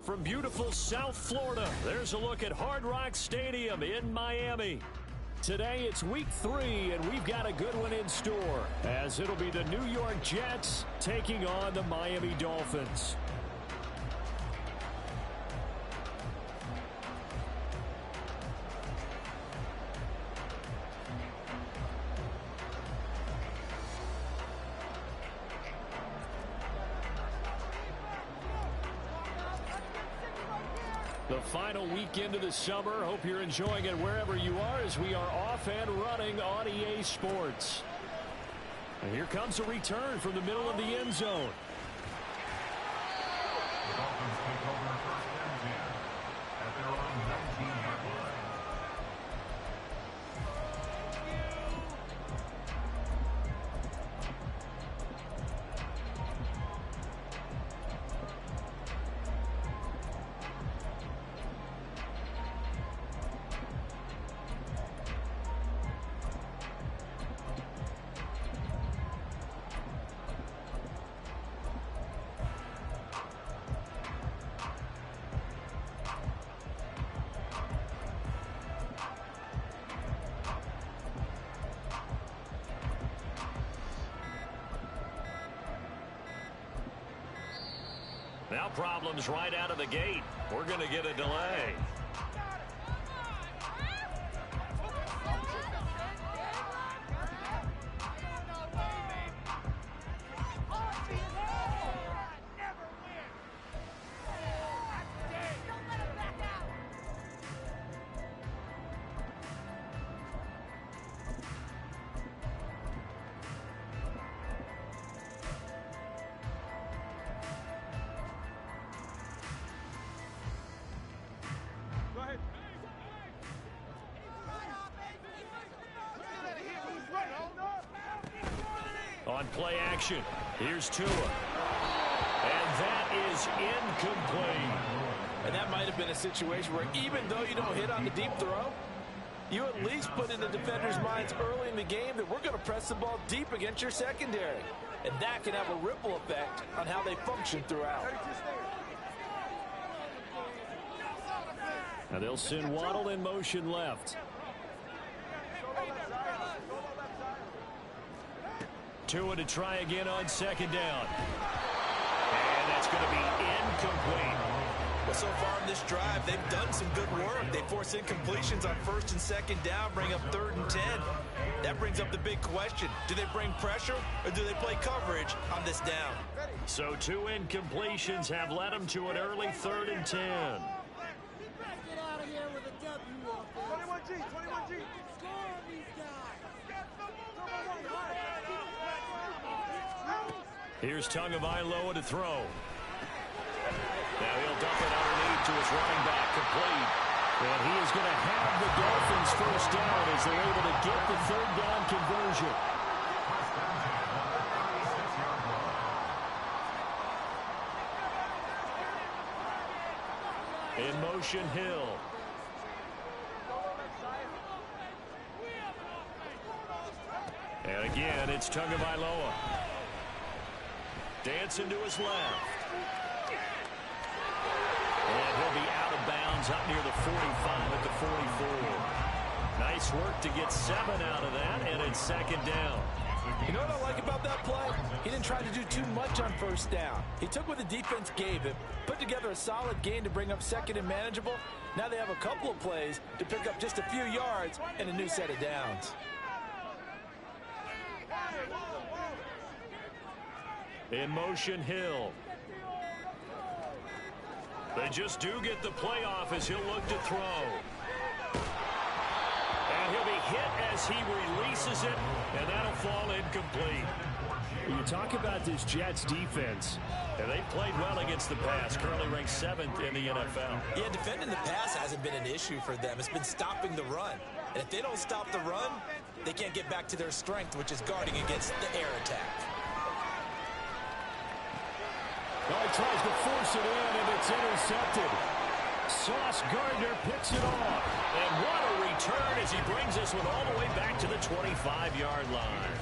From beautiful South Florida, there's a look at Hard Rock Stadium in Miami. Today it's week 3, and we've got a good one in store, as it'll be the New York Jets taking on the Miami Dolphins. The final weekend of the summer. Hope you're enjoying it wherever you are as we are off and running on EA Sports. And here comes a return from the middle of the end zone. The Dolphins take over first and 10 at their own 19-yard line. Now problems right out of the gate. We're going to get a delay. On play action, here's Tua. And that is incomplete. And that might have been a situation where even though you don't hit on the deep throw, you at least put in the defender's minds early in the game that we're going to press the ball deep against your secondary. And that can have a ripple effect on how they function throughout. Now they'll send Waddle in motion left. Tua to try again on second down. And that's going to be incomplete. Well, so far in this drive, they've done some good work. They force incompletions on first and second down, bring up 3rd and 10. That brings up the big question. Do they bring pressure or do they play coverage on this down? So 2 incompletions have led them to an early 3rd and 10. Get out of here with a W off there. 21G. Score on these guys. Here's Tagovailoa to throw. Now he'll dump it underneath to his running back, complete. And he is going to have the Dolphins first down as they're able to get the 3rd down conversion. In motion, Hill. And again, it's Tagovailoa. Dancing to his left. And he'll be out of bounds up near the 45 at the 44. Nice work to get 7 out of that, and it's 2nd down. You know what I like about that play? He didn't try to do too much on first down. He took what the defense gave him, put together a solid gain to bring up 2nd and manageable. Now they have a couple of plays to pick up just a few yards and a new set of downs. In motion, Hill. They just do get the play off as he'll look to throw. And he'll be hit as he releases it, and that'll fall incomplete. You talk about this Jets defense, and they've played well against the pass, currently ranked 7th in the NFL. Yeah, defending the pass hasn't been an issue for them. It's been stopping the run. And if they don't stop the run, they can't get back to their strength, which is guarding against the air attack. Well, he tries to force it in, and it's intercepted. Sauce Gardner picks it off. And what a return as he brings this one all the way back to the 25-yard line.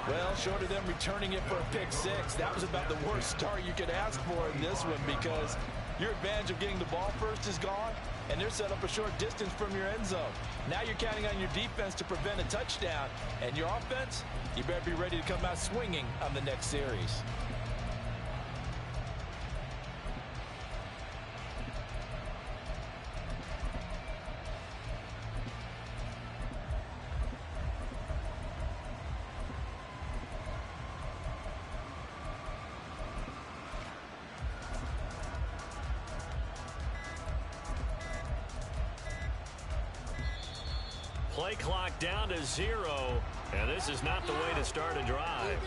Well, short of them returning it for a pick six, that was about the worst start you could ask for in this one because Your advantage of getting the ball first is gone, and they're set up a short distance from your end zone. Now you're counting on your defense to prevent a touchdown, and your offense, you better be ready to come out swinging on the next series. Play clock down to 0, and this is not the way to start a drive.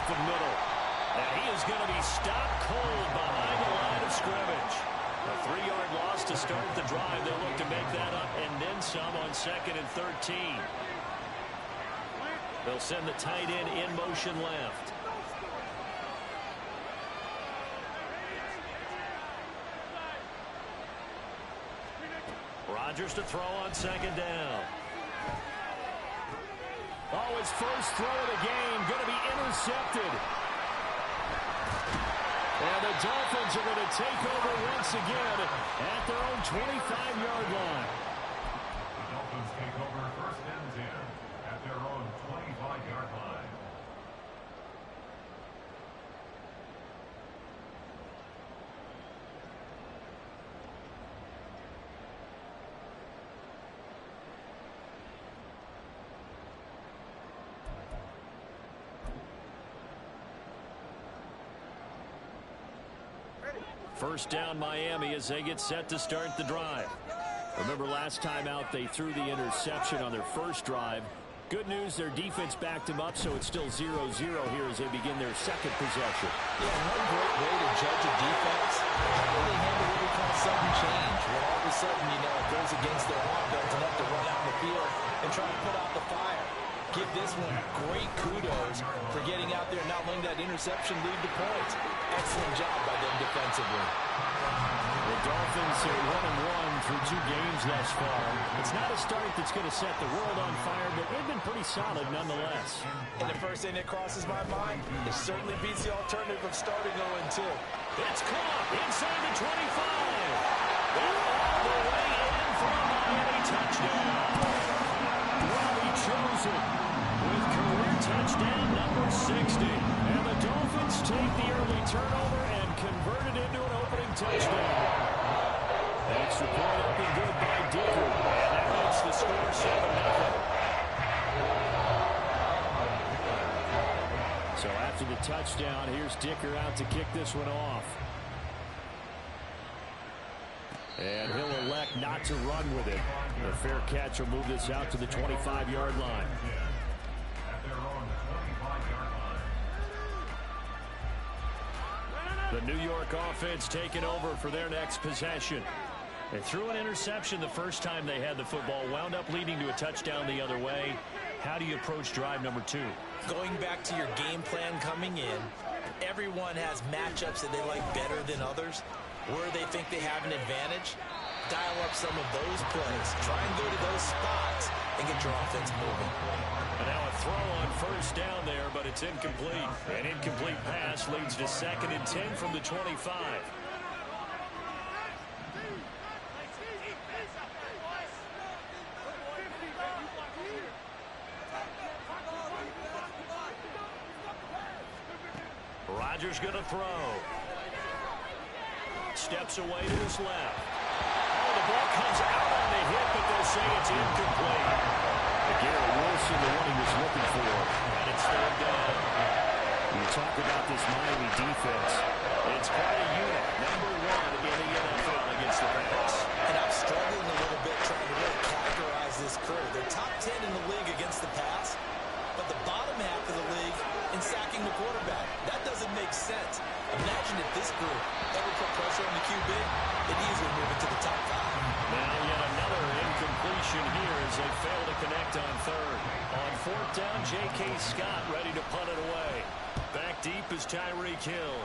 The middle. And he is going to be stopped cold behind the line of scrimmage. A 3-yard loss to start the drive. They'll look to make that up and then some on 2nd and 13. They'll send the tight end in motion left. Rodgers to throw on 2nd down. Oh, his first throw of the game going to be intercepted. And the Dolphins are going to take over once again at their own 25-yard line. The Dolphins take over 1st and 10 at their own 25-yard line. First down Miami as they get set to start the drive. Remember last time out they threw the interception on their first drive. Good news, their defense backed them up, so it's still 0-0 here as they begin their second possession. Yeah, one great way to judge a defense, how do they handle what we call sudden change, when all of a sudden, you know, it goes against their offense and have to run out in the field and try to put out the fire. Give this one great kudos for getting out there and not letting that interception lead to points. Excellent job by them defensively. The Dolphins are 1-1 through 2 games thus far. It's not a start that's going to set the world on fire, but they've been pretty solid nonetheless. And the first thing that crosses my mind, it certainly beats the alternative of starting 0-2. It's caught inside the 25. And all the way in for a Miami touchdown. Well, he chose it with career touchdown number 60. And the Dolphins take the early turnover and convert it into an opening touchdown. Extra point up and good by Dicker. And that makes the score 7-0. So after the touchdown, here's Dicker out to kick this one off. And he'll elect not to run with it. A fair catch will move this out to the 25-yard line. At their own 25-yard line. The New York offense taking over for their next possession. They threw an interception the first time they had the football, wound up leading to a touchdown the other way. How do you approach drive number 2? Going back to your game plan coming in, everyone has matchups that they like better than others. Where they think they have an advantage, dial up some of those plays. Try and go to those spots and get your offense moving. And now a throw on first down there, but it's incomplete. An incomplete pass leads to 2nd and 10 from the 25. Rodgers going to throw. Steps away to his left. Oh, the ball comes out on the hit, but they'll say it's incomplete. Garrett Wilson, the one he was looking for, and it's 3rd down. You talk about this Miami defense. It's quite a unit. number 1 in the NFL against the pass. And I'm struggling a little bit trying to really categorize this crew. They're top 10 in the league against the pass, but the bottom half of the league in sacking the quarterback. That doesn't make sense. Imagine if this group ever put pressure on the QB, they'd easily move into the top 5. Now yet another incompletion here as they fail to connect on third. On fourth down, J.K. Scott ready to punt it away. Back deep is Tyreek Hill.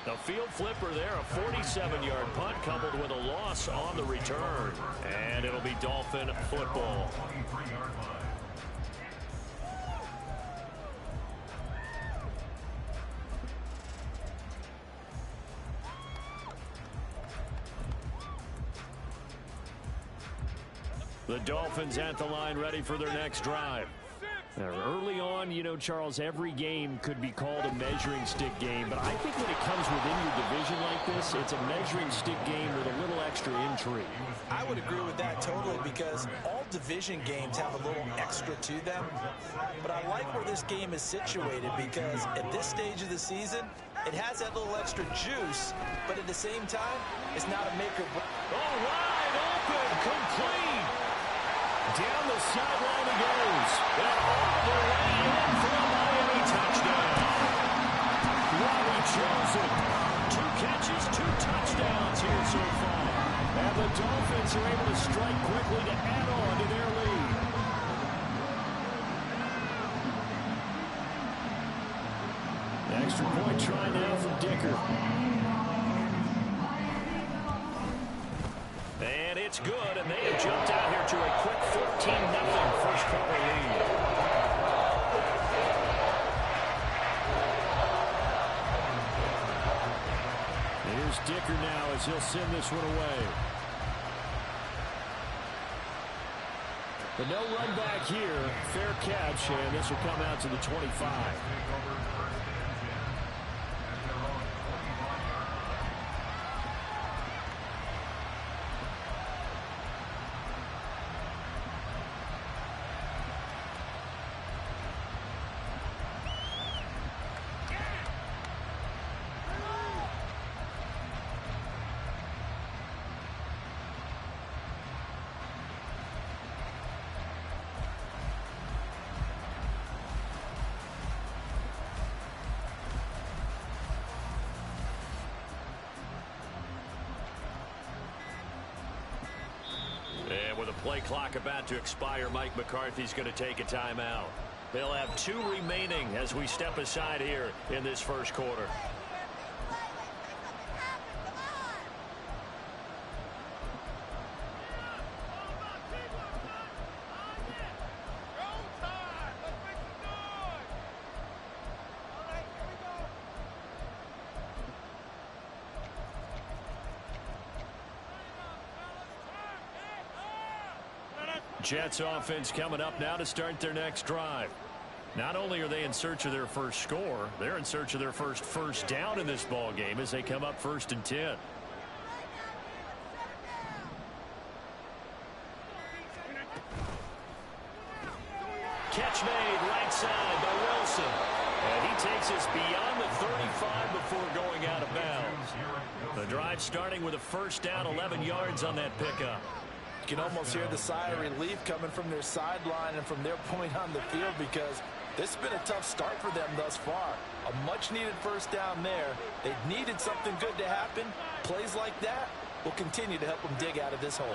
The field flipper there, a 47-yard punt coupled with a loss on the return. And it'll be Dolphin football. The Dolphins at the line ready for their next drive. Now, early on, you know, Charles, every game could be called a measuring stick game, but I think when it comes within your division like this, it's a measuring stick game with a little extra intrigue. I would agree with that totally because all division games have a little extra to them, but I like where this game is situated because at this stage of the season, it has that little extra juice, but at the same time, it's not a make or break. Oh, wide open, complete. Down the sideline he goes. And all the way in for a Miami touchdown. Ronnie Johnson. 2 catches, 2 touchdowns here so far. And the Dolphins are able to strike quickly to add on to their lead. Extra point try now from Dicker. And it's good, and they have jumped out here to a quick 14-0 first quarter lead. Here's Dicker now as he'll send this one away. But no run back here. Fair catch, and this will come out to the 25. And with a play clock about to expire, Mike McCarthy's going to take a timeout. They'll have 2 remaining as we step aside here in this first quarter. Jets offense coming up now to start their next drive. Not only are they in search of their first score, they're in search of their first down in this ball game as they come up 1st and 10. Catch made right side by Wilson. And he takes us beyond the 35 before going out of bounds. The drive starting with a first down, 11 yards on that pickup. You can almost hear the sigh of relief coming from their sideline and from their point on the field because this has been a tough start for them thus far. A much-needed first down there. They needed something good to happen. Plays like that will continue to help them dig out of this hole.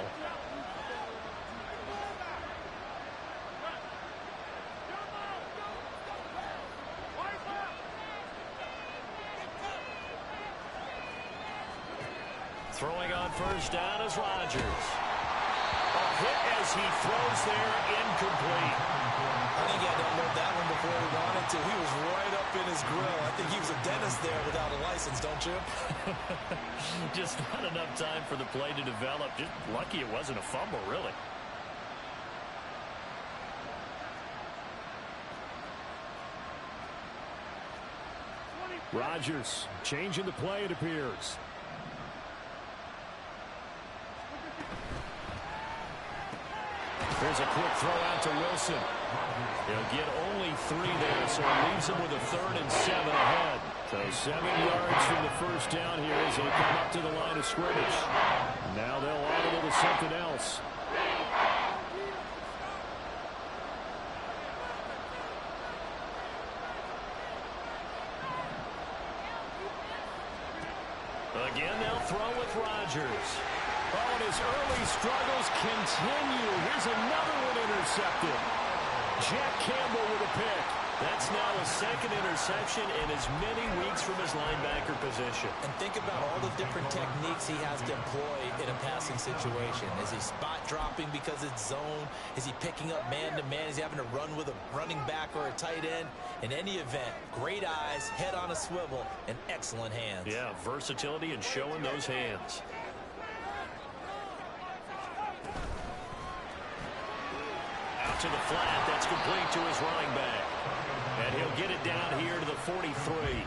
Throwing on first down is Rodgers. A hit as he throws there, incomplete. I think he had to unload that one before he wanted to. He was right up in his grill. I think he was a dentist there without a license, don't you? Just not enough time for the play to develop. Just lucky it wasn't a fumble, really. Rodgers changing the play, it appears. Here's a quick throw out to Wilson. He'll get only 3 there, so it leaves him with a 3rd and 7 ahead. So 7 yards from the first down here as they come up to the line of scrimmage. Now they'll audible to something else. Again, they'll throw with Rodgers. Oh, and his early struggles continue. Here's another one intercepted. Jack Campbell with a pick. That's now a 2nd interception in as many weeks from his linebacker position. And think about all the different techniques he has to employ in a passing situation. Is he spot dropping because it's zone? Is he picking up man-to-man? Is he having to run with a running back or a tight end? In any event, great eyes, head on a swivel, and excellent hands. Yeah, versatility and showing those hands. Out to the flat. That's complete to his running back. And he'll get it down here to the 43.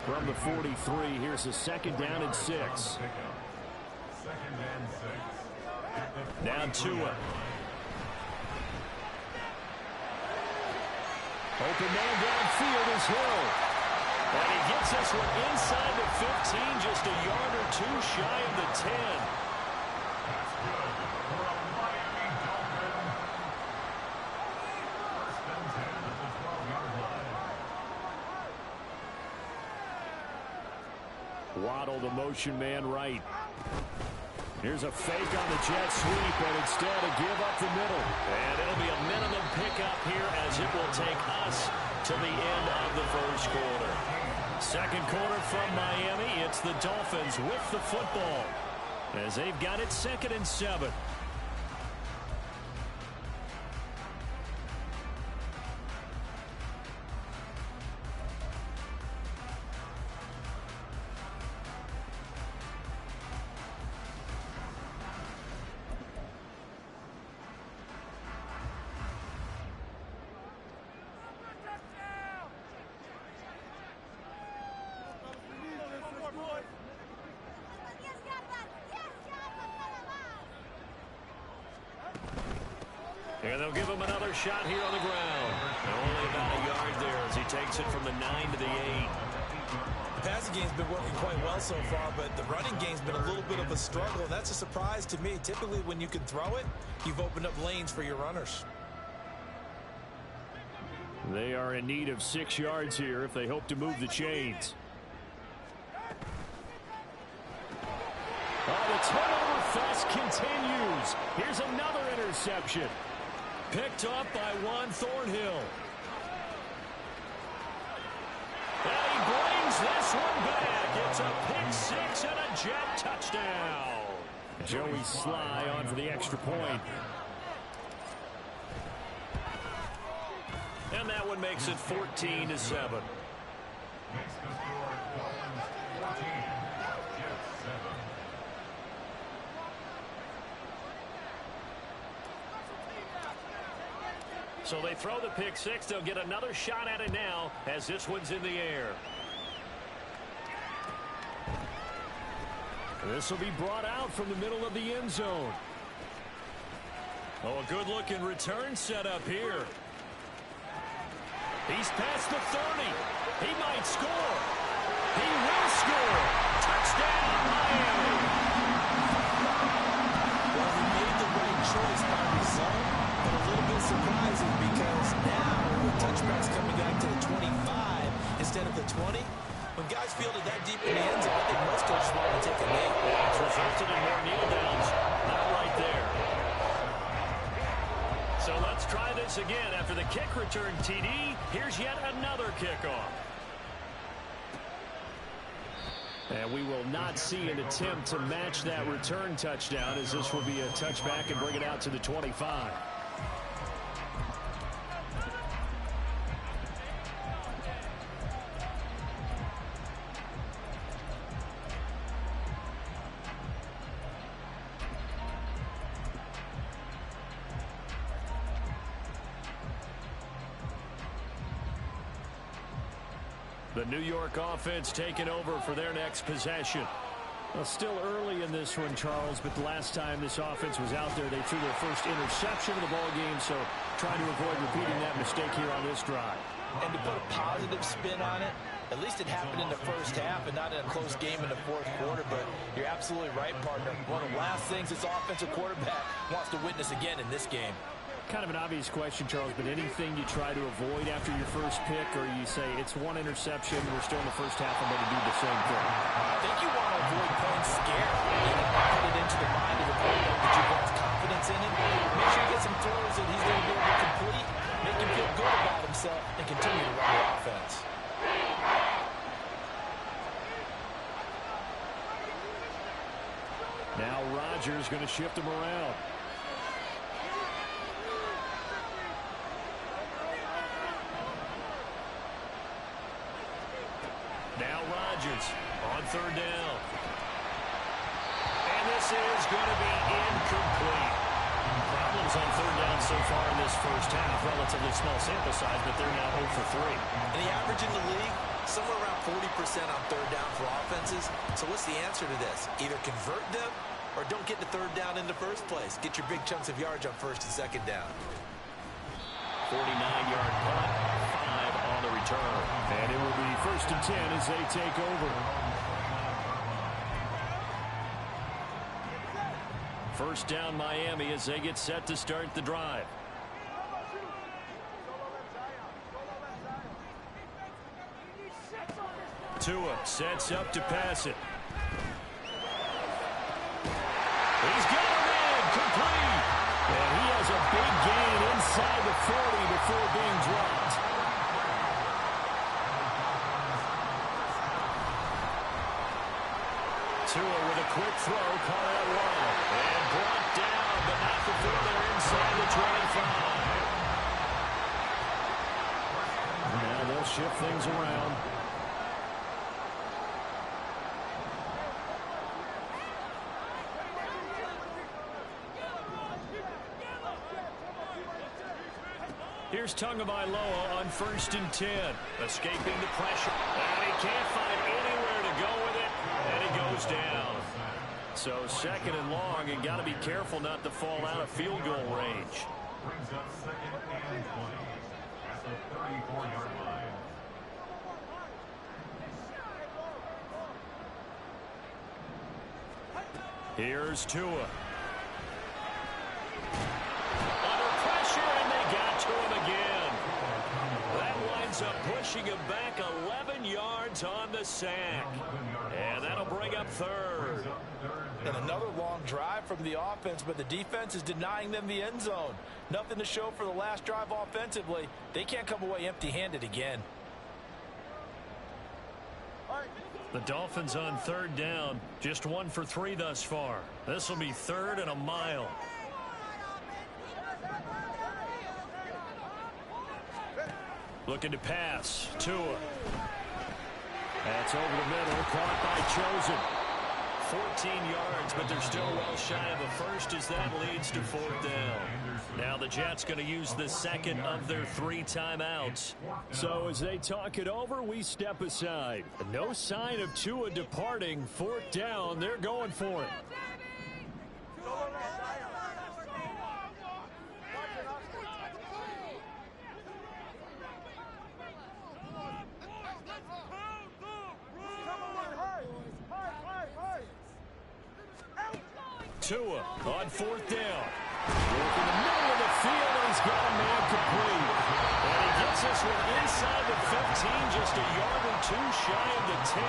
From the 43, here's a 2nd down and 6. 2nd and 6. Now Tua. Open man downfield is Hill. And he gets this one inside the 15, just a yard or 2 shy of the 10. That's good for a Miami Dolphin. 1st and 10 at the 12-yard line. Waddle, the motion man right. Here's a fake on the jet sweep, and instead a give up the middle. And it'll be a minimum pickup here as it will take us to the end of the 1st quarter. 2nd quarter from Miami. It's the Dolphins with the football as they've got it 2nd and 7. And they'll give him another shot here on the ground. Only about a yard there as he takes it from the 9 to the 8. The passing game's been working quite well so far, but the running game's been a little bit of a struggle, and that's a surprise to me. Typically, when you can throw it, you've opened up lanes for your runners. They are in need of 6 yards here if they hope to move the chains. Oh, the turnover fest continues. Here's another interception. Picked up by Juan Thornhill. And he brings this one back. It's a pick 6 and a Jet touchdown. Joey Sly on for the extra point. And that one makes it 14-7. Makes the score Dolphins 14, Jets 7. So they throw the pick 6. They'll get another shot at it now as this one's in the air. This will be brought out from the middle of the end zone. Oh, a good-looking return set up here. He's past the 30. He might score. He will score. Touchdown, Miami. Well, he made the right choice by result, but a little bit surprising because now with touchbacks coming back to the 25 instead of the 20, when guys field it that deep in the end zone, I think most coaches want to take a knee. It's resulted in more kneel downs. Not right there. So let's try this again. After the kick return TD, here's yet another kickoff. And we will not see an attempt to match that return touchdown, as this will be a touchback and bring it out to the 25. The New York offense taking over for their next possession. Well, still early in this one, Charles, but the last time this offense was out there, they threw their first interception of the ball game, so trying to avoid repeating that mistake here on this drive. And to put a positive spin on it, at least it happened in the first half and not in a close game in the fourth quarter, but you're absolutely right, partner. One of the last things this offensive quarterback wants to witness again in this game. Kind of an obvious question, Charles, but anything you try to avoid after your first pick, or you say it's one interception, we're still in the first half, I'm going to do the same thing? I think you want to avoid playing scared. Put it into the mind of the quarterback that you've got confidence in him. Make sure you get some throws that he's going to be able to complete, make him feel good about himself, and continue to run the offense. Now Rodgers going to shift him around. Now Rodgers on third down. And this is going to be incomplete. Problems on third down so far in this first half. Relatively small sample size, but they're now 0 for 3. And the average in the league, somewhere around 40% on third down for offenses. So what's the answer to this? Either convert them or don't get the third down in the first place. Get your big chunks of yards on first and second down. 49-yard punt, 5 on the return. And it will be 1st and 10 as they take over. First down Miami as they get set to start the drive. Tua sets up to pass it. He's got him in, complete. And he has a big gain inside the 40 before being dropped. Tua with a quick throw, caught out wide. And brought down, but not before they're inside the 25. Now they'll shift things around. Here's Tagovailoa on 1st and 10. Escaping the pressure. And he can't find anywhere to go with it. And he goes down. So 2nd and long, and got to be careful not to fall out of field goal range. Brings up 2nd and 20 at the 34-yard line. Here's Tua. To him again. That winds up pushing him back 11 yards on the sack. And that'll bring up 3rd. And another long drive from the offense, but the defense is denying them the end zone. Nothing to show for the last drive offensively. They can't come away empty-handed again. The Dolphins on 3rd down. Just 1 for 3 thus far. This will be 3rd and a mile. Looking to pass. Tua. That's over the middle. Caught by Chosen. 14 yards, but they're still well shy of a first as that leads to 4th down. Now the Jets going to use the 2nd of their 3 timeouts. So as they talk it over, we step aside. No sign of Tua departing. 4th down. They're going for it. Tua on 4th down. Working the middle of the field, and he's got a man complete. And he gets this one inside the 15, just a yard or 2 shy of the 10.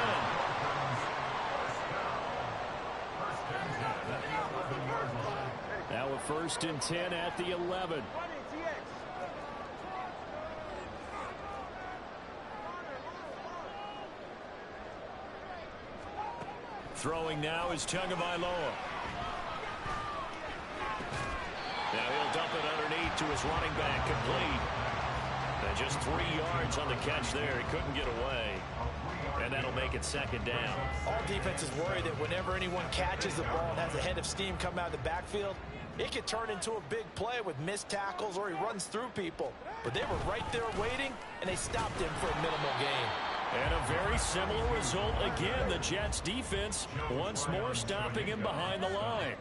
Now a 1st and 10 at the 11. Throwing now is Tagovailoa. Now he'll dump it underneath to his running back, complete. And just 3 yards on the catch there. He couldn't get away. And that'll make it 2nd down. All defenses worry that whenever anyone catches the ball and has a head of steam come out of the backfield, it could turn into a big play with missed tackles or he runs through people. But they were right there waiting, and they stopped him for a minimal gain. And a very similar result again. The Jets defense once more stopping him behind the line.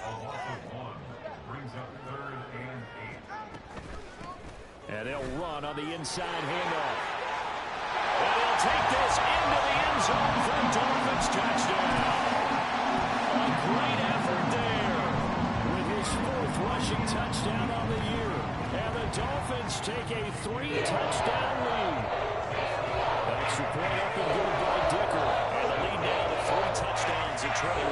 A loss of 1 brings up 3rd and 8. And they'll run on the inside handoff. And they'll take this into the end zone for a Dolphins touchdown. A great effort there with his 4th rushing touchdown on the year. And the Dolphins take a 3-touchdown lead. Extra point up and good by Dicker. And the lead now to 3 touchdowns at 21.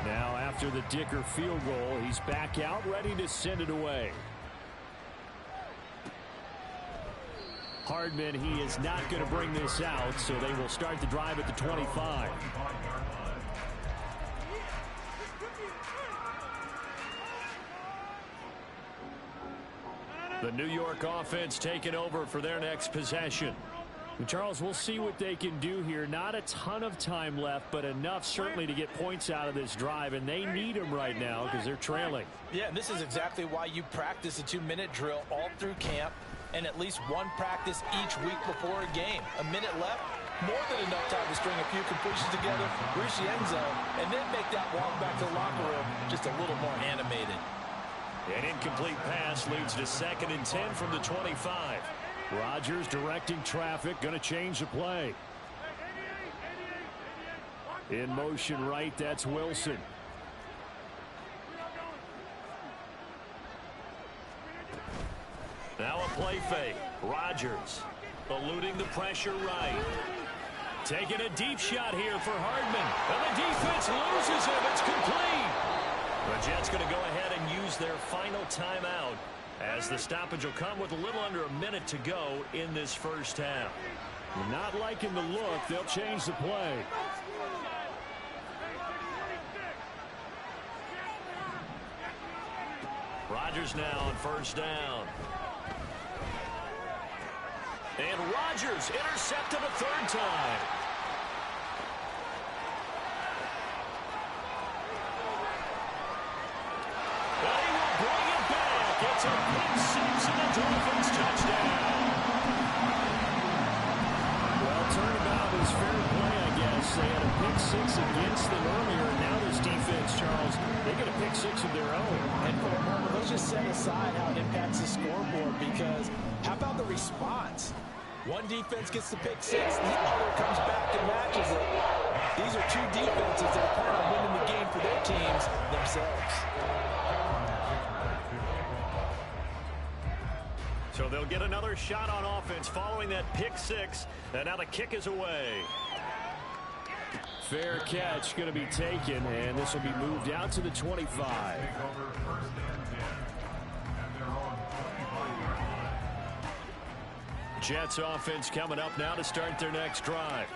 Now after the Dicker field goal, he's back out ready to send it away. Hardman, he is not going to bring this out, so they will start the drive at the 25. The New York offense taking over for their next possession. And Charles, we'll see what they can do here. Not a ton of time left, but enough certainly to get points out of this drive, and they need them right now because they're trailing. Yeah, and this is exactly why you practice a 2-minute drill all through camp and at least one practice each week before a game. A minute left, more than enough time to string a few completions together, reach the end zone, and then make that walk back to the locker room just a little more animated. An incomplete pass leads to 2nd and 10 from the 25. Rodgers directing traffic, going to change the play. In motion right, that's Wilson. Now a play fake. Rodgers eluding the pressure right. Taking a deep shot here for Hardman. And the defense loses him. It's complete. The Jets going to go ahead and use their final timeout, as the stoppage will come with a little under a minute to go in this first half. Not liking the look. They'll change the play. Rodgers now on 1st down. And Rodgers intercepted a 3rd time. But he will bring it back. It's a pick 6 and a Dolphins touchdown. Well, turnabout is fair play, I guess. They had a pick 6 against them earlier, and now this defense, Charles, they get a pick 6 of their own. And for a moment, let's just set aside how it impacts the scoreboard, because how about the response? One defense gets the pick 6, the other comes back and matches it. These are 2 defenses that are planning on winning the game for their teams themselves. So they'll get another shot on offense following that pick 6, and now the kick is away. Fair catch going to be taken, and this will be moved out to the 25. Jets offense coming up now to start their next drive.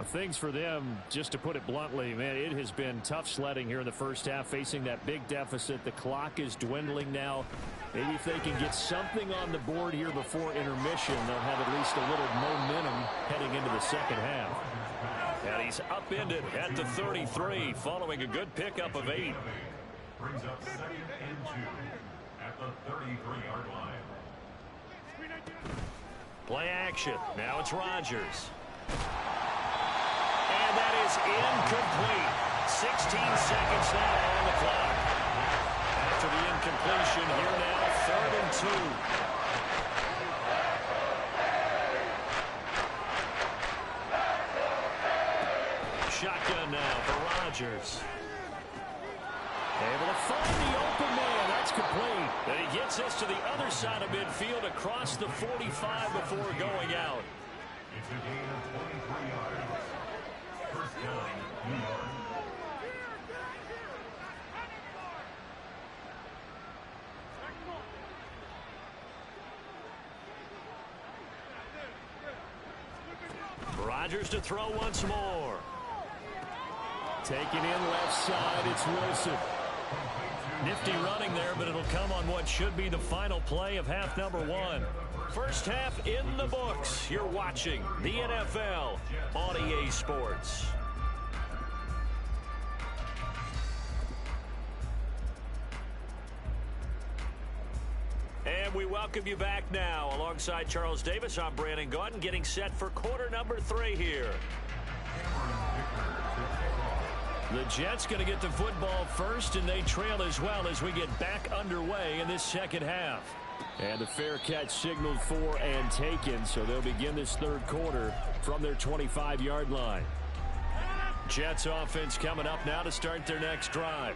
Things for them, just to put it bluntly, man, it has been tough sledding here in the first half, facing that big deficit. The clock is dwindling now. Maybe if they can get something on the board here before intermission, they'll have at least a little momentum heading into the second half. And he's upended at the 33 following a good pickup of 8. Brings up 2nd and 2 at the 33-yard line. Play action. Now it's Rodgers. And that is incomplete. 16 seconds now on the clock. After the incompletion, here now, 3rd and 2. Shotgun now for Rodgers. Able to find the open man. That's complete. And he gets us to the other side of midfield across the 45 before going out. It's a gain of 23 yards. 1st down, New York. Rodgers to throw once more. Taking in left side, it's Wilson. Nifty running there, but it'll come on what should be the final play of half number one. First half in the books. You're watching the NFL on EA Sports. And we welcome you back now. Alongside Charles Davis, I'm Brandon Gaudin, getting set for quarter number 3 here. The Jets going to get the football first, and they trail as well as we get back underway in this second half. And the fair catch signaled for and taken, so they'll begin this third quarter from their 25-yard line. Jets offense coming up now to start their next drive.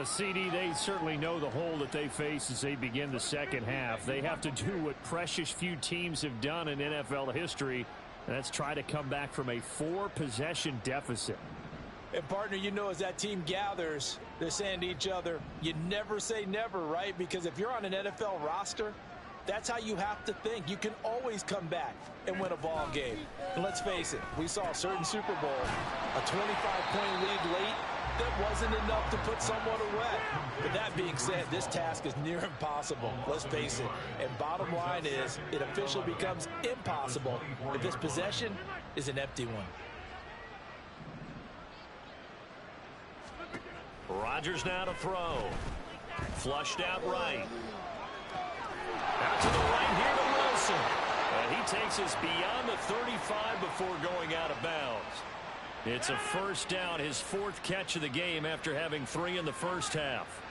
CD, they certainly know the hole that they face as they begin the second half. They have to do what precious few teams have done in NFL history, and that's try to come back from a 4-possession deficit. And, partner, you know, as that team gathers, they're saying to each other, you never say never, right? Because if you're on an NFL roster, that's how you have to think. You can always come back and win a ball game. And let's face it, we saw a certain Super Bowl, a 25-point lead late, that wasn't enough to put someone away. But that being said, this task is near impossible. Let's face it. And bottom line is, it officially becomes impossible if this possession is an empty one. Rodgers now to throw. Flushed out right. Out to the right here to Wilson. And he takes us beyond the 35 before going out of bounds. It's a first down, his 4th catch of the game after having 3 in the first half.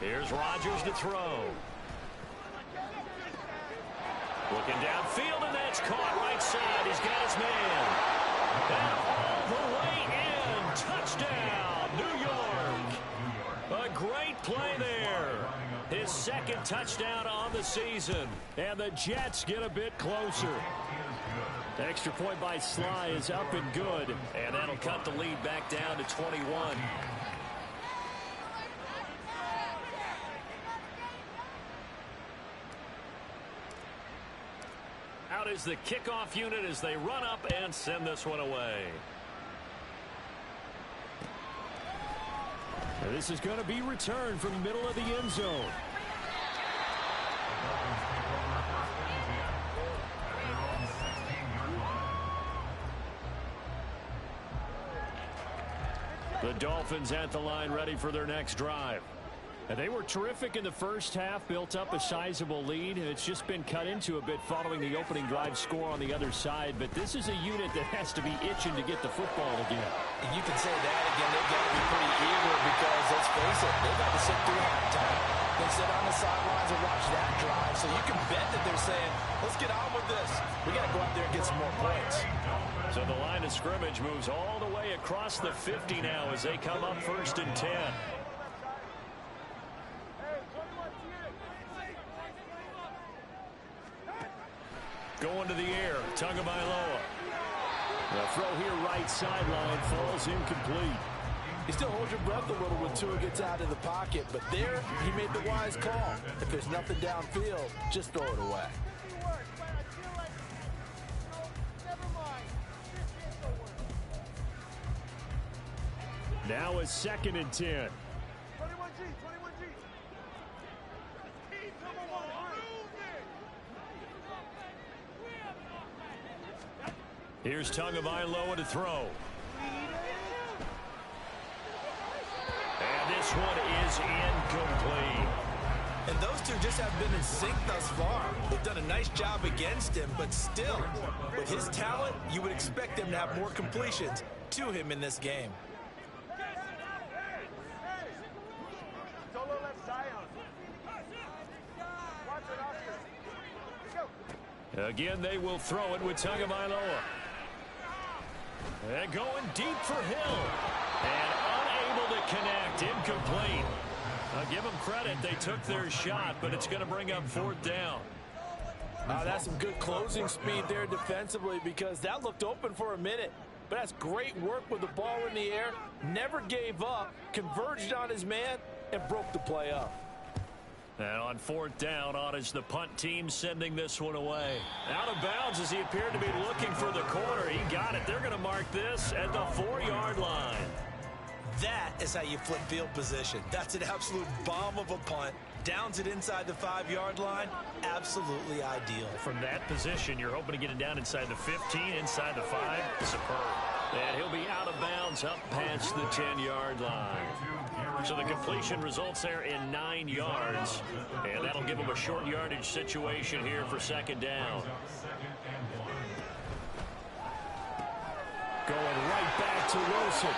Here's Rodgers to throw. Looking downfield, and that's caught right side. He's got his man. And all the way in. Touchdown, New York. A great play there. His 2nd touchdown on the season. And the Jets get a bit closer. The extra point by Sly is up and good. And that'll cut the lead back down to 21. Out is the kickoff unit as they run up and send this one away. And this is going to be returned from the middle of the end zone. The Dolphins at the line ready for their next drive. And they were terrific in the first half, built up a sizable lead, and it's just been cut into a bit following the opening drive score on the other side. But this is a unit that has to be itching to get the football again. And you can say that again. They've got to be pretty eager because, let's face it, they've got to sit through halftime. They sit on the sidelines and watch that drive. So you can bet that they're saying, let's get on with this. We got to go out there and get some more points. So the line of scrimmage moves all the way across the 50 now as they come up 1st and 10. Going to the air, Tagovailoa. The throw here right sideline falls incomplete. You still hold your breath a little when Tua gets out of the pocket, but there he made the wise call. If there's nothing downfield, just throw it away. Now it's 2nd and 10. Here's Tagovailoa to throw. And this one is incomplete. And those two just have been in sync thus far. They've done a nice job against him, but still, with his talent, you would expect him to have more completions to him in this game. Again, they will throw it with Tagovailoa. And going deep for Hill. And unable to connect. Incomplete. I'll give them credit. They took their shot, but it's going to bring up 4th down. That's some good closing speed there defensively because that looked open for a minute. But that's great work with the ball in the air. Never gave up. Converged on his man and broke the play up. And on fourth down, on is the punt team sending this one away. Out of bounds as he appeared to be looking for the corner. He got it. They're going to mark this at the 4-yard line. That is how you flip field position. That's an absolute bomb of a punt. Downs it inside the 5-yard line. Absolutely ideal. From that position, you're hoping to get it down inside the 15, inside the 5. Superb. And he'll be out of bounds up past the 10-yard line. So the completion results there in 9 yards. And that'll give him a short yardage situation here for second down. Going right back to Wilson.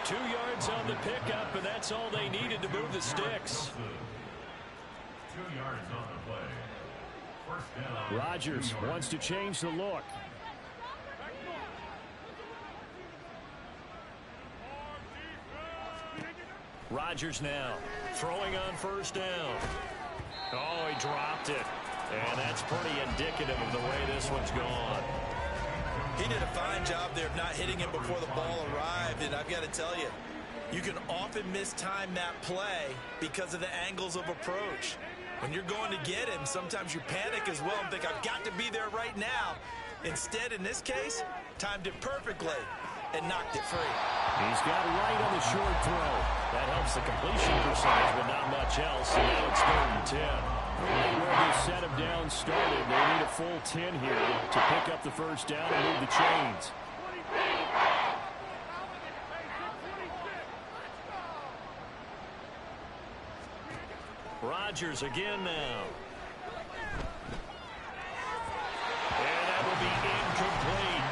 2 yards on the pickup, and that's all they needed to move the sticks. 2 yards on the play. First down. Rodgers wants to change the look. Rodgers now throwing on first down. Oh, he dropped it. And that's pretty indicative of the way this one's gone. He did a fine job there of not hitting him before the ball arrived, and I've got to tell you, you can often mistime that play because of the angles of approach. When you're going to get him, sometimes you panic as well and think, I've got to be there right now. Instead, in this case, timed it perfectly and knocked it free. He's got right on the short throw. That helps the completion percentage, but not much else. And now it's 3rd and 10. Right where this set of downs started, they need a full 10 here to pick up the first down and move the chains. Rodgers again now. And that will be incomplete.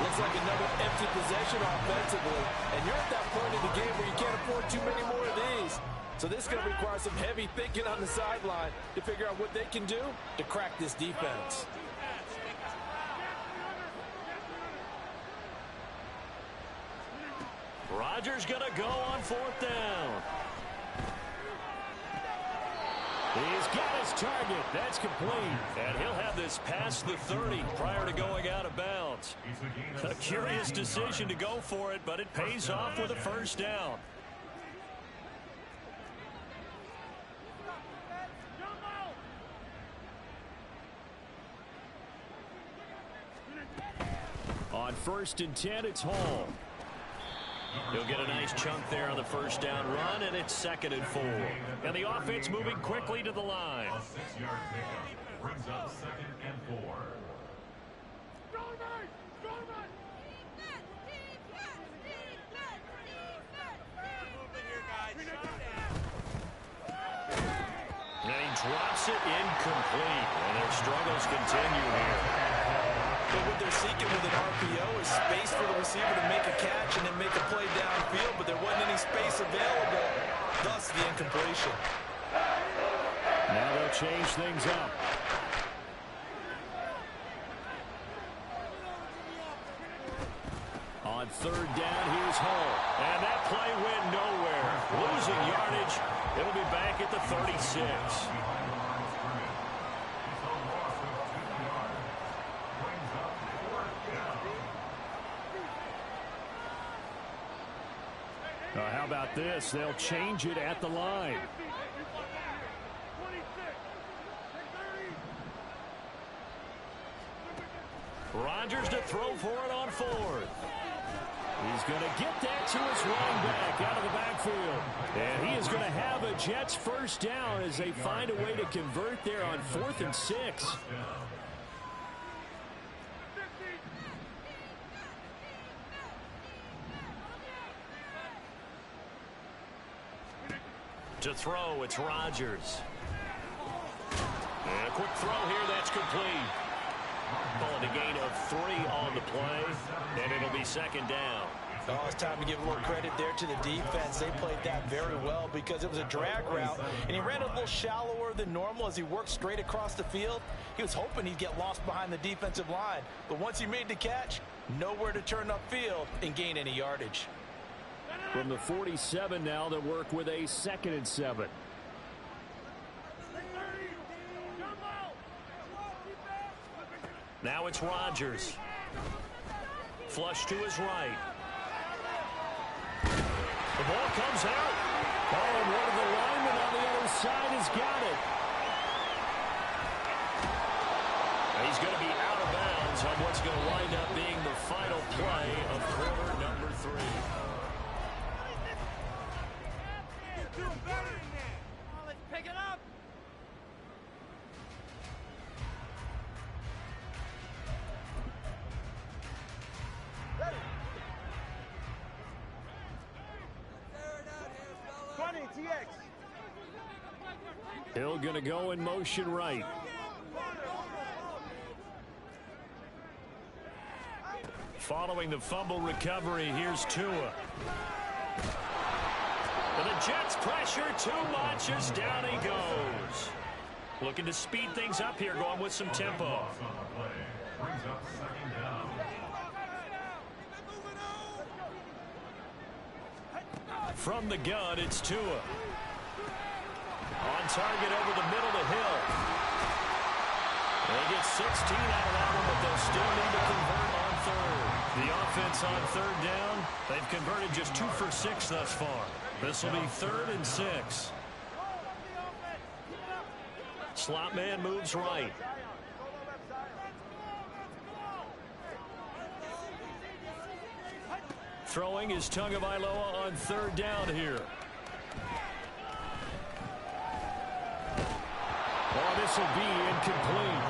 Looks like another empty possession offensively. And you're at that point in the game where you can't afford too many more of these. So this is going to require some heavy thinking on the sideline to figure out what they can do to crack this defense. Rodgers going to go on 4th down. He's got his target. That's complete. And he'll have this past the 30 prior to going out of bounds. A curious decision to go for it, but it pays off with a first down. On 1st and 10, it's Hall. He'll get a nice chunk there on the first down run, and it's 2nd and 4. And the offense moving quickly to the line. A 6-yard pickup brings up 2nd and 4. And he drops it incomplete. And their struggles continue here. But what they're seeking with an RPO is space for the receiver to make a catch and then make a play downfield, but there wasn't any space available, thus the incompletion. Now they'll change things up. On 3rd down, here's Hall. And that play went nowhere. Losing yardage. It'll be back at the 36. How about this? They'll change it at the line. Rodgers to throw for it on 4th. He's going to get that to his running back out of the backfield. And he is going to have a Jets first down as they find a way to convert there on 4th and 6. To throw, it's Rodgers. And a quick throw here, that's complete. Calling a gain of 3 on the play, and it'll be 2nd down. Oh, it's time to give more credit there to the defense. They played that very well because it was a drag route, and he ran a little shallower than normal as he worked straight across the field. He was hoping he'd get lost behind the defensive line, but once he made the catch, nowhere to turn upfield and gain any yardage. From the 47 now, they'll work with a 2nd and 7. Now it's Rodgers. Flush to his right. The ball comes out. Oh, and one of the linemen on the other side has got it. He's going to be out of bounds on what's going to wind up being the final play of quarter number 3. Let's pick it up. Hill going to go in motion right. Following the fumble recovery, here's Tua. But the Jets pressure too much as down he goes. Looking to speed things up here, going with some tempo. Brings up second down. From the gun, it's Tua. On target over the middle to Hill. They get 16 out of that one, but they'll still need to convert on third. The offense on third down, they've converted just 2 for 6 thus far. This will be 3rd and 6. Slot man moves right. Throwing is Tagovailoa on third down here. Oh, this will be incomplete.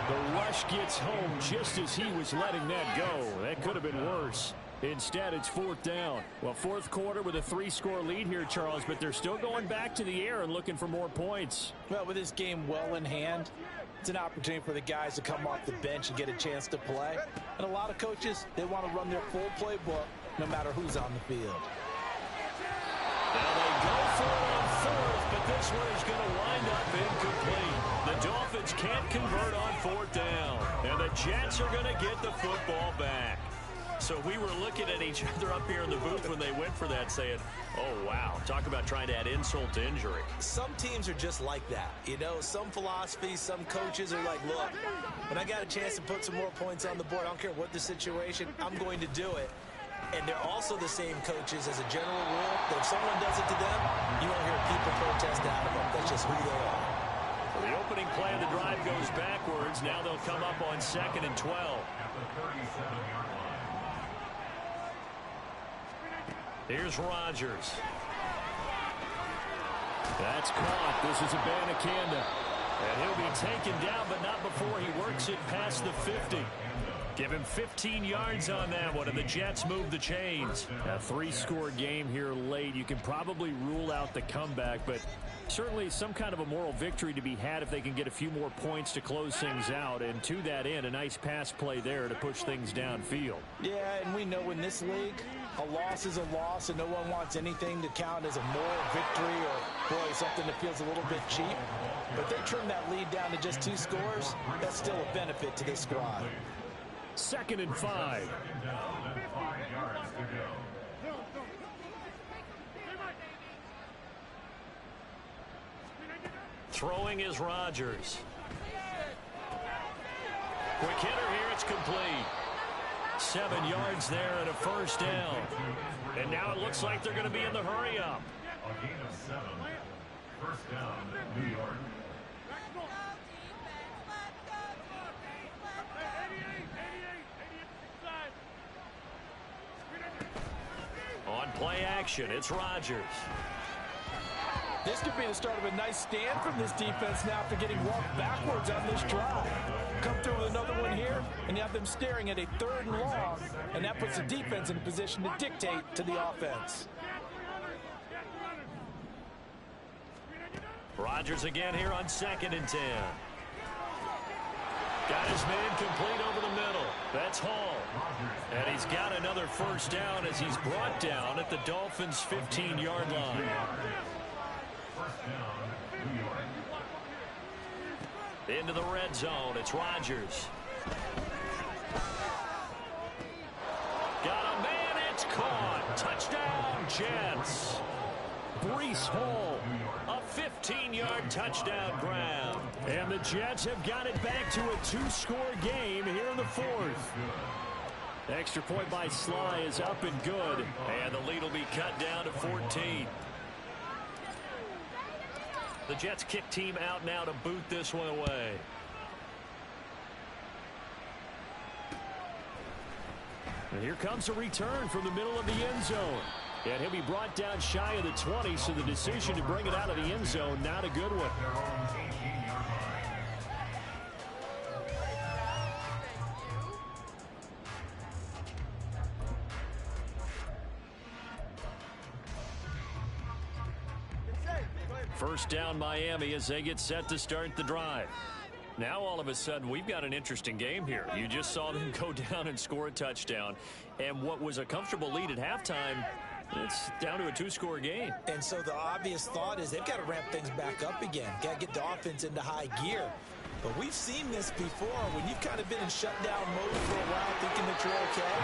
The rush gets home just as he was letting that go. That could have been worse. Instead, it's 4th down. Well, 4th quarter with a 3-score lead here, Charles, but they're still going back to the air and looking for more points. Well, with this game well in hand, it's an opportunity for the guys to come off the bench and get a chance to play. And a lot of coaches, they want to run their full playbook no matter who's on the field. Now they go for it on 4th, but this one is going to wind up incomplete. The Dolphins can't convert on 4th down, and the Jets are going to get the football back. So we were looking at each other up here in the booth when they went for that saying, oh, wow, talk about trying to add insult to injury. Some teams are just like that. You know, some philosophies, some coaches are like, look, when I got a chance to put some more points on the board, I don't care what the situation, I'm going to do it. And they're also the same coaches as a general rule that if someone does it to them, you won't hear people protest out of them. That's just who they are. Well, the opening play of the drive goes backwards. Now they'll come up on 2nd and 12. At the 37-yard line. Here's Rodgers. That's caught. This is Abanikanda. And he'll be taken down, but not before he works it past the 50. Give him 15 yards on that one, and the Jets move the chains. A 3-score game here late. You can probably rule out the comeback, but certainly some kind of a moral victory to be had if they can get a few more points to close things out. And to that end, a nice pass play there to push things downfield. Yeah, and we know in this league, a loss is a loss, and no one wants anything to count as a moral victory or, boy, something that feels a little bit cheap. But they trim that lead down to just 2 scores. That's still a benefit to this squad. 2nd and 5. Second down and 5 yards to go. Throwing is Rodgers. Quick hitter here, it's complete. 7 yards there and a 1st down. And now it looks like they're going to be in the hurry-up. A gain of 7. 1st down, New York. On play action, it's Rodgers. This could be the start of a nice stand from this defense now after getting walked backwards on this drive. Come through with another one here, and you have them staring at a 3rd and long, and that puts the defense in a position to dictate to the offense. Rodgers again here on 2nd and 10. Got his man complete over the middle. That's Hall. And he's got another 1st down as he's brought down at the Dolphins' 15-yard line. 1st down, New York. Into the red zone, it's Rodgers. Got a man, it's caught. Touchdown, Jets. Breece Hall, a 15-yard touchdown grab. And the Jets have got it back to a 2-score game here in the 4th. Extra point by Sly is up and good. And the lead will be cut down to 14. The Jets kick team out now to boot this one away. And here comes a return from the middle of the end zone. And he'll be brought down shy of the 20, so the decision to bring it out of the end zone, not a good one. First down Miami as they get set to start the drive. Now all of a sudden we've got an interesting game here. You just saw them go down and score a touchdown. And what was a comfortable lead at halftime, it's down to a two-score game. And so the obvious thought is they've got to ramp things back up again. Got to get the offense into high gear. But we've seen this before. When you've kind of been in shutdown mode for a while thinking that you're okay,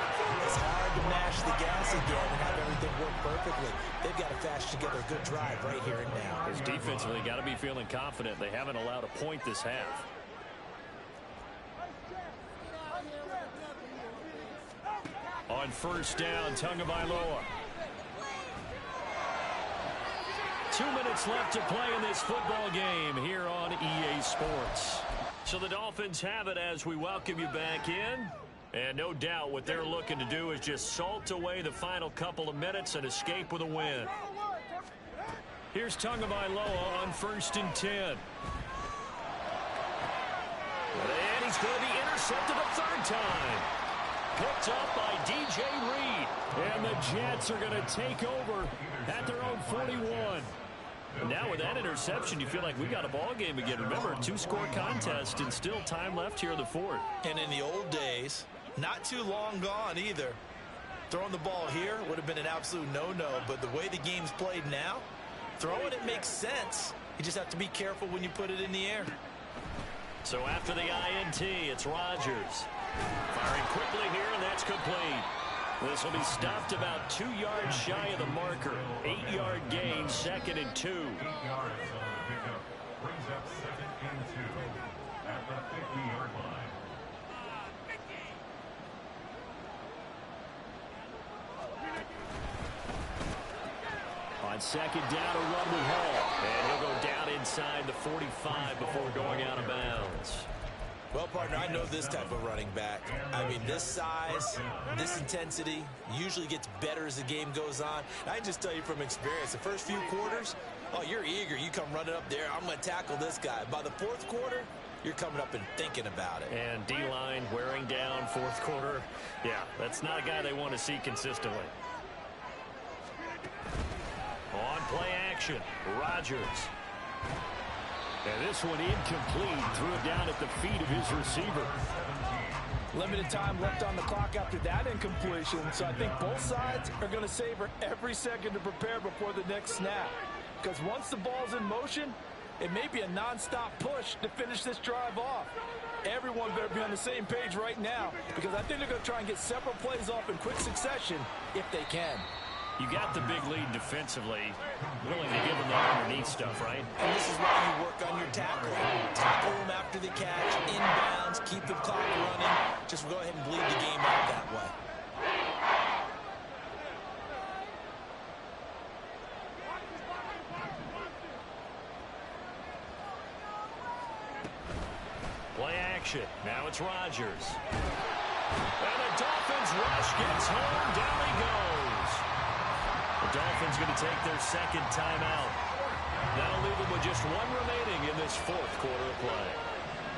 it's hard to mash the gas again and have everything work perfectly. They've got to fashion together a good drive right here and now. It's defensively got to be feeling confident. They haven't allowed a point this half. On first down, Tagovailoa. 2 minutes left to play in this football game here on EA Sports. So the Dolphins have it as we welcome you back in. And no doubt what they're looking to do is just salt away the final couple of minutes and escape with a win. Here's Tagovailoa on 1st and 10. And he's going to be intercepted a third time. Picked up by DJ Reed. And the Jets are going to take over at their own 41. Now with that interception, you feel like we got a ball game again. Remember, a two-score contest and still time left here in the fourth. And in the old days, not too long gone either, throwing the ball here would have been an absolute no-no. But the way the game's played now, throwing it makes sense. You just have to be careful when you put it in the air. So after the INT, it's Rodgers. Firing quickly here, and that's complete. This will be stopped about 2 yards shy of the marker. 8-yard gain, 2nd and 2. 8 yards on the pickup. Brings up 2nd and 2 at the 50-yard line. On 2nd down, a run with Hall. And he'll go down inside the 45 before going out of bounds. Well, partner, I know this type of running back. I mean, this size, this intensity usually gets better as the game goes on. And I can just tell you from experience, the first few quarters, oh, you're eager. You come running up there, I'm going to tackle this guy. By the fourth quarter, you're coming up and thinking about it. And D-line wearing down fourth quarter. Yeah, that's not a guy they want to see consistently. On play action, Rodgers. And this one incomplete. Threw it down at the feet of his receiver. Limited time left on the clock after that incompletion, so I think both sides are going to savor every second to prepare before the next snap. Because once the ball's in motion, it may be a non-stop push to finish this drive off. Everyone better be on the same page right now, because I think they're going to try and get several plays off in quick succession if they can. You got the big lead defensively, willing to give them the underneath stuff, right? And this is why you work on your tackling. Tackle them after the catch, inbounds, keep the clock running. Just go ahead and bleed the game out that way. Play action. Now it's Rodgers. And the Dolphins rush gets home. Down he goes. The Dolphins going to take their second timeout. That'll leave them with just one remaining in this fourth quarter of play.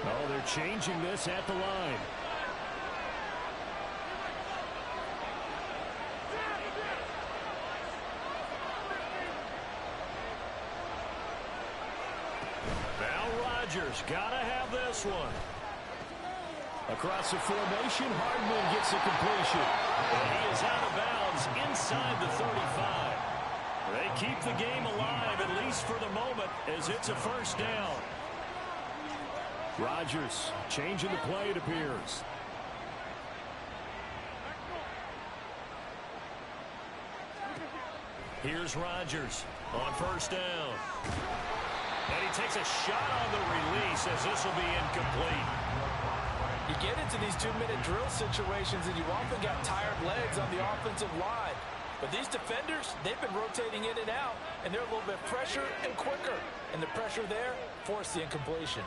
Oh, they're changing this at the line. Now Rodgers got to have this one. Across the formation, Hardman gets the completion. And he is out of bounds inside the 35. They keep the game alive, at least for the moment, as it's a first down. Rodgers changing the play, it appears. Here's Rodgers on first down. And he takes a shot on the release as this will be incomplete. You get into these 2-minute drill situations, and you've often got tired legs on the offensive line. But these defenders, they've been rotating in and out, and they're a little bit fresher and quicker. And the pressure there forced the incompletion.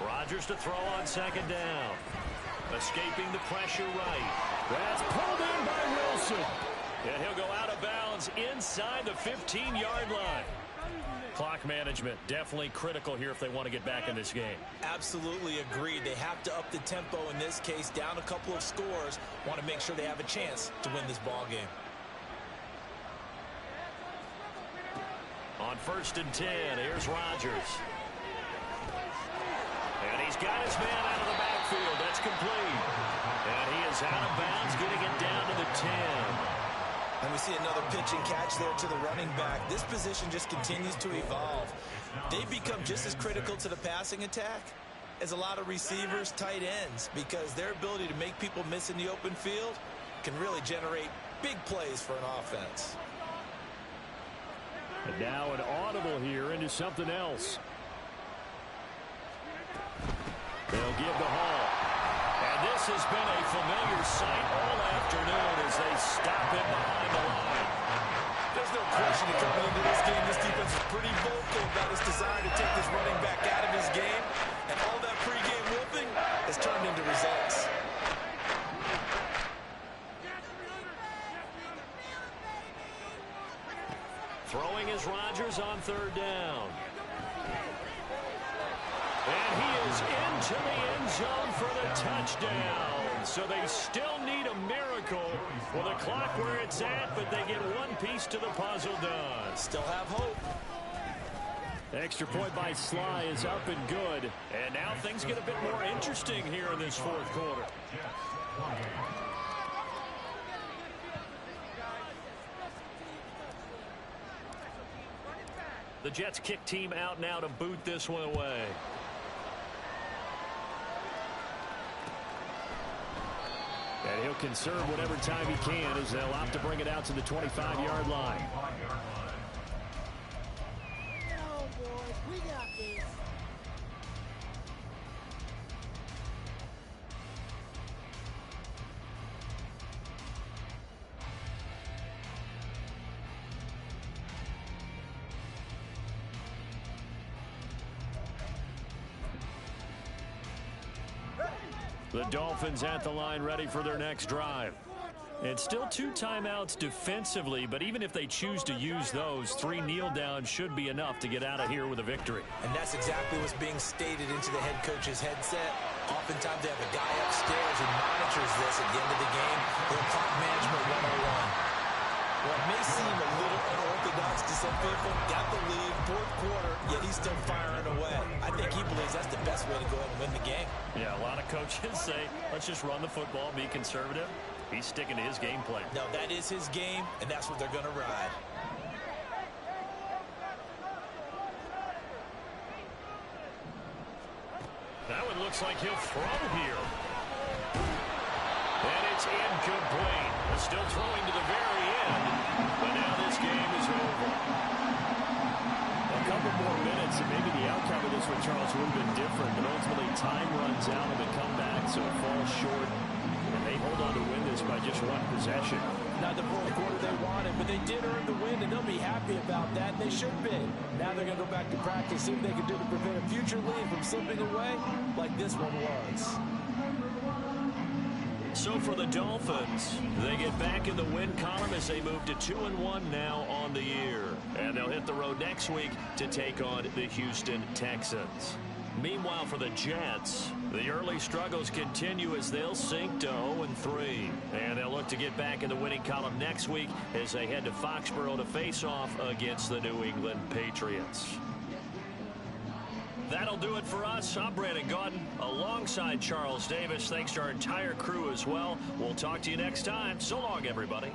Rodgers to throw on second down. Escaping the pressure right. That's pulled in by Wilson. And he'll go out of bounds inside the 15-yard line. Clock management definitely critical here if they want to get back in this game. Absolutely agreed. They have to up the tempo in this case, down a couple of scores. Want to make sure they have a chance to win this ball game. On 1st and 10, here's Rodgers. And he's got his man out of the backfield. That's complete. And he is out of bounds, getting it down to the 10. And we see another pitch and catch there to the running back. This position just continues to evolve. They become just as critical to the passing attack as a lot of receivers, tight ends, because their ability to make people miss in the open field can really generate big plays for an offense. And now an audible here into something else. They'll give the ball. And this has been a familiar sight all afternoon as they stop him behind the line. There's no question that coming into this game, this defense is pretty vocal about its desire to take this running back out of his game. And all that pregame whooping has turned into results. Throwing is Rodgers on 3rd down. And he is into the end zone for the touchdown. So they still need a miracle with a clock where it's at, but they get one piece to the puzzle done. Still have hope. Extra point by Sly is up and good. And now things get a bit more interesting here in this 4th quarter. The Jets kick team out now to boot this one away. And he'll conserve whatever time he can as they'll opt to bring it out to the 25-yard line. Oh, boys, we got this. The Dolphins at the line ready for their next drive. It's still 2 timeouts defensively, but even if they choose to use those, 3 kneel downs should be enough to get out of here with a victory. And that's exactly what's being stated into the head coach's headset. Oftentimes they have a guy upstairs who monitors this at the end of the game. They're clock management 101. Well, it may seem a little unorthodox to some people. Got the lead, 4th quarter, yet he's still firing away. I think he believes that's the best way to go ahead and win the game. Yeah, a lot of coaches say, let's just run the football, be conservative. He's sticking to his game plan. No, that is his game, and that's what they're going to ride. That one looks like he'll throw here. And it's incomplete. They're still throwing to the very end, but now this game is over. A couple more minutes, and maybe the outcome of this one, Charles, would have been different, but ultimately time runs out of the comeback, so it falls short. They hold on to win this by just 1 possession. Not the 4th quarter they wanted, but they did earn the win, and they'll be happy about that, and they should be. Now they're going to go back to practice, see what they can do to prevent a future lead from slipping away like this one was. So for the Dolphins, they get back in the win column as they move to 2-1 now on the year. And they'll hit the road next week to take on the Houston Texans. Meanwhile, for the Jets, the early struggles continue as they'll sink to 0-3. And they'll look to get back in the winning column next week as they head to Foxborough to face off against the New England Patriots. That'll do it for us. I'm Brandon Gaudin alongside Charles Davis. Thanks to our entire crew as well. We'll talk to you next time. So long, everybody.